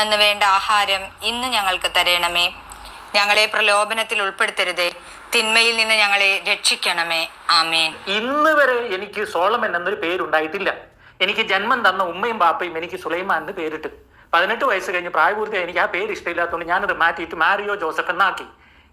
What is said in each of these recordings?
അന്നു വേണ്ട ആഹാരം ഇന്ന് ഞങ്ങൾക്ക് തരണമേ. ഞങ്ങളെ പ്രലോഭനത്തിൽ ഉൾപ്പെടുത്തരുതേ, തിന്മയിൽ നിന്ന് ഞങ്ങളെ രക്ഷിക്കണമേ. ആമേൻ. ഇന്ന് വരെ എനിക്ക് സോളമൻ എന്നൊരു പേരുണ്ടായിട്ടില്ല. എനിക്ക് ജന്മം തന്ന ഉമ്മയും ബാപ്പയും എനിക്ക് സുലൈമാൻ എന്ന് പേരിട്ട്. 18 വയസ്സ് കഴിഞ്ഞ് പ്രായപൂർത്തിയായി എനിക്ക് ആ പേര് ഇഷ്ടമില്ലാത്തതുകൊണ്ട് ഞാനത് മാറ്റിയിട്ട് മാരിയോ ജോസഫ് എന്നാക്കി.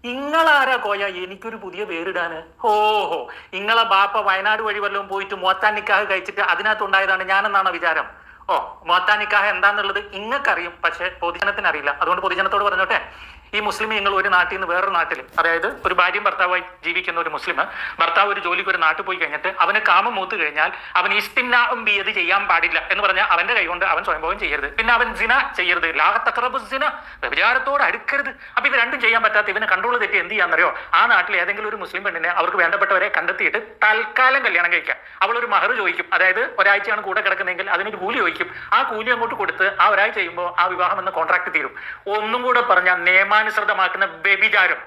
ഇങ്ങളാരാ കോയ എനിക്കൊരു പുതിയ പേരിടാന്? ഓഹോ, ഇങ്ങളെ ബാപ്പ വയനാട് വഴി വല്ലതും പോയിട്ട് മോത്താനിക്കാഹ് കഴിച്ചിട്ട് അതിനകത്തുണ്ടായതാണ് ഞാനെന്നാണ് വിചാരം. ഓ, മോത്താനിക്കാഹ് എന്താന്നുള്ളത് ഇങ്ങക്കറിയും, പക്ഷെ പൊതുജനത്തിന് അറിയില്ല. അതുകൊണ്ട് പൊതുജനത്തോട് പറഞ്ഞോട്ടെ, ഈ മുസ്ലിം നിങ്ങൾ ഒരു നാട്ടിൽ നിന്ന് വേറൊരു നാട്ടിൽ, അതായത് ഒരു ഭാര്യയും ഭർത്താവായി ജീവിക്കുന്ന ഒരു മുസ്ലിം, ഭർത്താവ് ഒരു ജോലിക്ക് ഒരു നാട്ടിൽ പോയി കഴിഞ്ഞിട്ട് അവന് കാമം മൂത്ത് കഴിഞ്ഞാൽ അവൻ ഇസ്തിംനാഉം ബിയദ് ചെയ്യാൻ പാടില്ല എന്ന് പറഞ്ഞാൽ അവന്റെ കൈകൊണ്ട് അവൻ സ്വയംഭോഗം ചെയ്യരുത്. പിന്നെ അവൻ സിന ചെയ്യരുത്, ലാ തഖറബു സിന, വ്യഭിചാരത്തോട് അടുക്കരുത്. അപ്പൊ ഇത് രണ്ടും ചെയ്യാൻ പറ്റാത്ത ഇവന് കൺട്രോൾ തെറ്റി എന്ത് ചെയ്യാന്നറിയോ? ആ നാട്ടിൽ ഏതെങ്കിലും ഒരു മുസ്ലിം പെണ്ണിനെ അവർക്ക് വേണ്ടപ്പെട്ടവരെ കണ്ടെത്തിയിട്ട് തൽക്കാലം കല്യാണം കഴിക്കാം. അവൾ ഒരു മഹർ ചോദിക്കും, അതായത് ഒരാഴ്ചയാണ് കൂടെ കിടക്കുന്നതെങ്കിൽ അതിനൊരു കൂലി ചോദിക്കും. ആ കൂലി അങ്ങോട്ട് കൊടുത്ത് ആ ഒരാഴ്ച ചെയ്യുമ്പോൾ ആ വിവാഹം എന്ന കോൺട്രാക്ട് തീരും. ഒന്നും കൂടെ പറഞ്ഞാൽ നിയമാനുസൃതമാക്കുന്ന വ്യഭിചാരം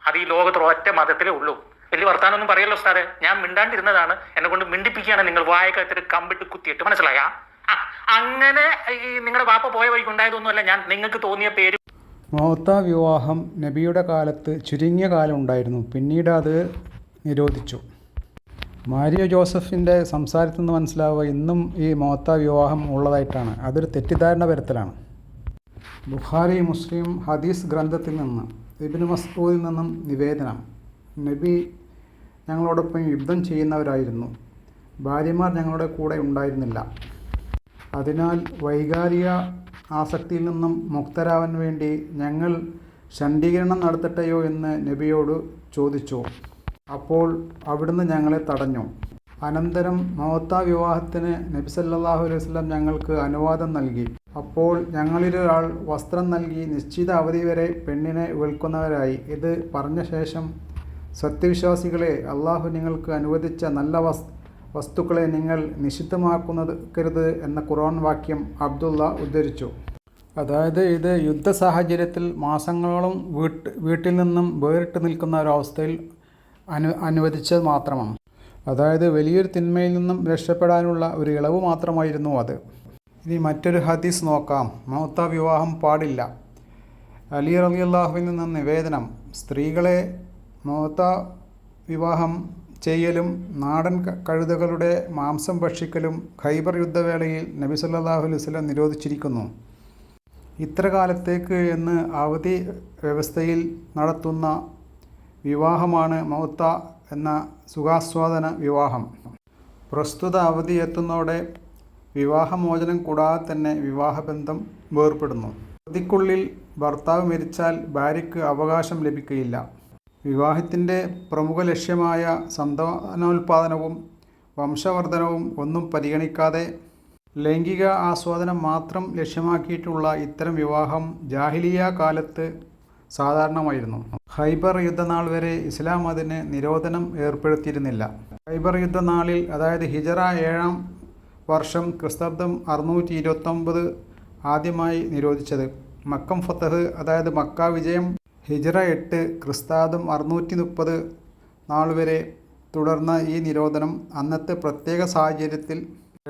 അത് ഈ ലോകത്ത് ഒറ്റ മതത്തിലേ ഉള്ളൂ. വലിയ വർത്താനൊന്നും പറയല്ലോ ഉസ്താദെ, ഞാൻ മിണ്ടാണ്ടിരുന്നതാണ്, എന്നെ കൊണ്ട് മിണ്ടിപ്പിക്കുകയാണ് നിങ്ങൾ വായക്കകത്തിട്ട് കമ്പിട്ട് കുത്തിയിട്ട്. മനസ്സിലായ? അങ്ങനെ ഈ നിങ്ങളുടെ വാപ്പ പോയ വഴിക്ക് ഉണ്ടായതൊന്നുമല്ല, ഞാൻ നിങ്ങൾക്ക് തോന്നിയ പേര്. മൗത്ത വിവാഹം നബിയുടെ കാലത്ത് ചുരുങ്ങിയ കാലം ഉണ്ടായിരുന്നു, പിന്നീട് അത് നിരോധിച്ചു. മാരിയോ ജോസഫിൻ്റെ സംസാരത്തിൽ നിന്ന് മനസ്സിലാവുക ഇന്നും ഈ മൗത്ത വിവാഹം ഉള്ളതായിട്ടാണ്. അതൊരു തെറ്റിദ്ധാരണ വരുത്തലാണ്. ബുഖാരി, മുസ്ലിം ഹദീസ് ഗ്രന്ഥത്തിൽ നിന്ന് ഇബ്നു മസ്ഊദിൽ നിന്നും നിവേദനം: നബി ഞങ്ങളോടൊപ്പം യുദ്ധം ചെയ്യുന്നവരായിരുന്നു, ഭാര്യമാർ ഞങ്ങളുടെ കൂടെ ഉണ്ടായിരുന്നില്ല. അതിനാൽ വൈകാരിക ആസക്തിയിൽ നിന്നും മുക്തരാവാൻ വേണ്ടി ഞങ്ങൾ ഷണ്ഡീകരണം നടത്തട്ടെയോ എന്ന് നബിയോട് ചോദിച്ചു. അപ്പോൾ അവിടുന്ന് ഞങ്ങളെ തടഞ്ഞു. അനന്തരം മൗത്ത വിവാഹത്തിന് നബി സല്ലല്ലാഹു അലൈഹി വസല്ലം ഞങ്ങൾക്ക് അനുവാദം നൽകി. അപ്പോൾ ഞങ്ങളിലൊരാൾ വസ്ത്രം നൽകി നിശ്ചിത അവധി വരെ പെണ്ണിനെ വിൽക്കുന്നവരായി. ഇത് പറഞ്ഞ ശേഷം, സത്യവിശ്വാസികളെ, അള്ളാഹു നിങ്ങൾക്ക് അനുവദിച്ച നല്ല വസ്തുക്കളെ നിങ്ങൾ നിഷിദ്ധമാക്കരുത് എന്ന ഖുർആൻ വാക്യം അബ്ദുള്ള ഉദ്ധരിച്ചു. അതായത് ഇത് യുദ്ധ സാഹചര്യത്തിൽ മാസങ്ങളോളം വീട്ടിൽ നിന്നും വേറിട്ട് നിൽക്കുന്ന ഒരവസ്ഥയിൽ അനുവദിച്ചത് മാത്രമാണ്. അതായത് വലിയൊരു തിന്മയിൽ നിന്നും രക്ഷപ്പെടാനുള്ള ഒരു ഇളവ് മാത്രമായിരുന്നു അത്. ഇനി മറ്റൊരു ഹദീസ് നോക്കാം. മൗത്ത വിവാഹം പാടില്ല. അലി റളിയല്ലാഹുവിൽ നിന്ന് നിവേദനം: സ്ത്രീകളെ മൗത്ത വിവാഹം ചെയ്യലും നാടൻ കഴുതകളുടെ മാംസം ഭക്ഷിക്കലും ഖൈബർ യുദ്ധവേളയിൽ നബി സല്ലല്ലാഹു അലൈഹി വസല്ലം നിരോധിച്ചിരിക്കുന്നു. ഇത്ര കാലത്തേക്ക് എന്ന് അവധി വ്യവസ്ഥയിൽ നടത്തുന്ന വിവാഹമാണ് മൗത്ത എന്ന സുഖാസ്വാദന വിവാഹം. പ്രസ്തുത അവധി എത്തുന്നതോടെ വിവാഹമോചനം കൂടാതെ തന്നെ വിവാഹബന്ധം വേർപ്പെടുന്നു. അവധിക്കുള്ളിൽ ഭർത്താവ് മരിച്ചാൽ ഭാര്യയ്ക്ക് അവകാശം ലഭിക്കുകയില്ല. വിവാഹത്തിൻ്റെ പ്രമുഖ ലക്ഷ്യമായ സന്താനോൽപാദനവും വംശവർദ്ധനവും ഒന്നും പരിഗണിക്കാതെ ലൈംഗിക ആസ്വാദനം മാത്രം ലക്ഷ്യമാക്കിയിട്ടുള്ള ഇത്തരം വിവാഹം ജാഹിലിയ്യ കാലത്ത് സാധാരണമായിരുന്നു. ഖൈബർ യുദ്ധനാൾ വരെ ഇസ്ലാം അതിന് നിരോധനം ഏർപ്പെടുത്തിയിരുന്നില്ല. ഖൈബർ യുദ്ധനാളിൽ, അതായത് ഹിജറ 7-ാം വർഷം ക്രിസ്താബ്ദം 629 ആദ്യമായി നിരോധിച്ചത്. മക്കം ഫതഹ്, അതായത് മക്ക വിജയം ഹിജറ 8 ക്രിസ്താബ്ദം 630 നാൾ വരെ തുടർന്ന ഈ നിരോധനം അന്നത്തെ പ്രത്യേക സാഹചര്യത്തിൽ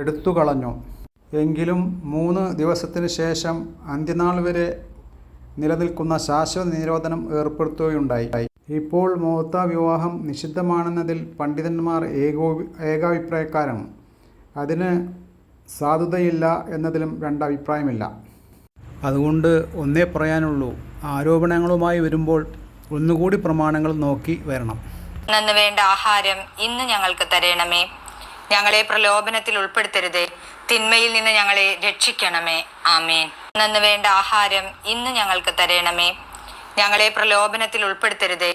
എടുത്തുകളഞ്ഞു. എങ്കിലും 3 ദിവസത്തിന് ശേഷം അന്ത്യനാൾ വരെ നിലനിൽക്കുന്ന ശാശ്വത നിരോധനം ഏർപ്പെടുത്തുകയുണ്ടായി. ഇപ്പോൾ മൗത്ത വിവാഹം നിഷിദ്ധമാണെന്നതിൽ പണ്ഡിതന്മാർ ഏകാഭിപ്രായക്കാരാണ്. അതിന് സാധുതയില്ല എന്നതിലും രണ്ടഭിപ്രായമില്ല. അതുകൊണ്ട് ഒന്നേ പറയാനുള്ളൂ: ആരോപണങ്ങളുമായി വരുമ്പോൾ ഒന്നുകൂടി പ്രമാണങ്ങൾ നോക്കി വരണം. അന്നു വേണ്ട ആഹാരം ഇന്ന് ഞങ്ങൾക്ക് തരണമേ. ഞങ്ങളെ പ്രലോഭനത്തിൽ ഉൾപ്പെടുത്തരുതേ, തിന്മയിൽ നിന്ന് ഞങ്ങളെ രക്ഷിക്കണമേ. ആമേൻ. അന്നു വേണ്ട ആഹാരം ഇന്ന് ഞങ്ങൾക്ക് തരണമേ. ഞങ്ങളെ പ്രലോഭനത്തിൽ ഉൾപ്പെടുത്തരുതേ,